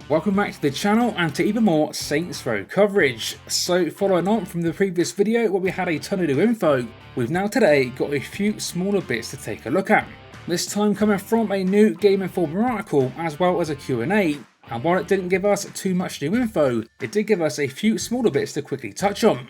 Welcome back to the channel and to even more Saints Row coverage. So following on from the previous video where we had a ton of new info, we've now today got a few smaller bits to take a look at. This time coming from a new Game Informer article as well as a Q&A, and while it didn't give us too much new info, it did give us a few smaller bits to quickly touch on.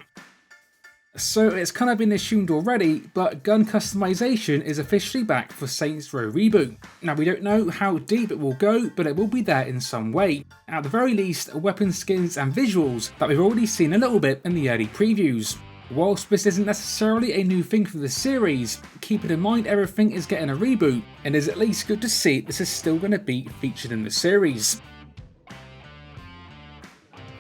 So it's kind of been assumed already, but gun customization is officially back for Saints Row Reboot. Now we don't know how deep it will go, but it will be there in some way. At the very least, weapon skins and visuals that we've already seen a little bit in the early previews. Whilst this isn't necessarily a new thing for the series, keeping in mind everything is getting a reboot, and it's at least good to see this is still going to be featured in the series.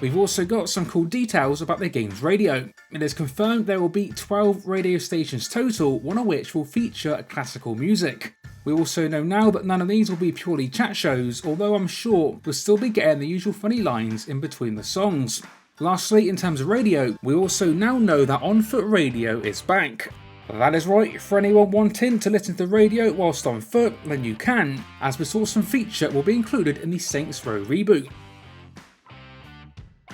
We've also got some cool details about the game's radio. It is confirmed there will be 12 radio stations total, one of which will feature classical music. We also know now that none of these will be purely chat shows, although I'm sure we'll still be getting the usual funny lines in between the songs. Lastly, in terms of radio, we also now know that on-foot radio is back. That is right, for anyone wanting to listen to the radio whilst on foot, then you can, as this awesome feature will be included in the Saints Row reboot.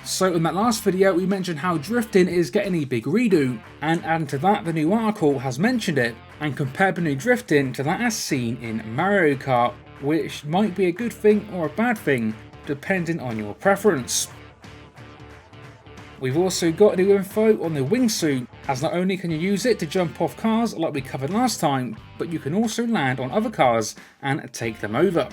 So in that last video we mentioned how drifting is getting a big redo, and adding to that the new article has mentioned it and compared the new drifting to that as seen in Mario Kart, which might be a good thing or a bad thing depending on your preference. We've also got new info on the Wingsuit, as not only can you use it to jump off cars like we covered last time, but you can also land on other cars and take them over.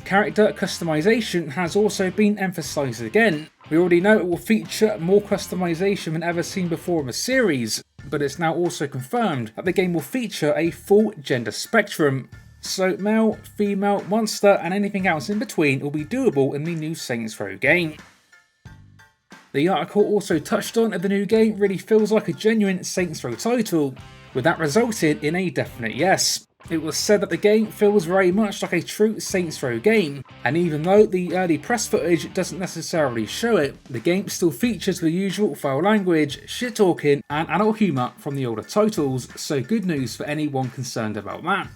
Character customization has also been emphasised again. We already know it will feature more customization than ever seen before in the series, but it's now also confirmed that the game will feature a full gender spectrum. So male, female, monster and anything else in between will be doable in the new Saints Row game. The article also touched on that the new game really feels like a genuine Saints Row title, with that resulting in a definite yes. It was said that the game feels very much like a true Saints Row game, and even though the early press footage doesn't necessarily show it, the game still features the usual foul language, shit talking and adult humour from the older titles, so good news for anyone concerned about that.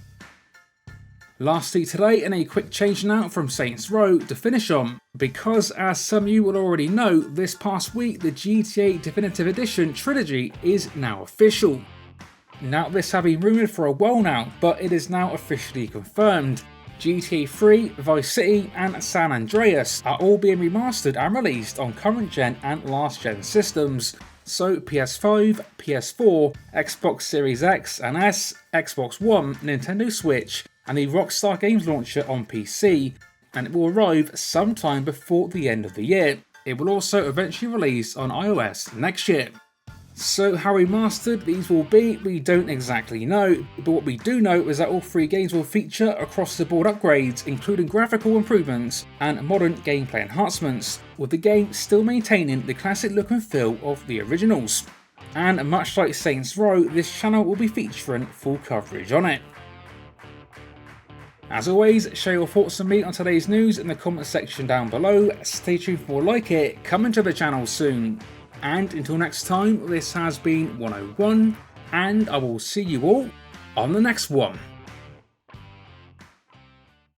Lastly today, in a quick change now from Saints Row to finish on, because as some of you will already know, this past week the GTA Definitive Edition trilogy is now official. Now this has been rumoured for a while now, but it is now officially confirmed. GTA 3, Vice City and San Andreas are all being remastered and released on current gen and last gen systems, so PS5, PS4, Xbox Series X and S, Xbox One, Nintendo Switch and the Rockstar Games launcher on PC, and it will arrive sometime before the end of the year. It will also eventually release on iOS next year. So how remastered these will be, we don't exactly know, but what we do know is that all three games will feature across the board upgrades, including graphical improvements and modern gameplay enhancements, with the game still maintaining the classic look and feel of the originals. And much like Saints Row, this channel will be featuring full coverage on it. As always, share your thoughts on me on today's news in the comment section down below, stay tuned for more like it, coming to the channel soon. And until next time, this has been 101, and I will see you all on the next one.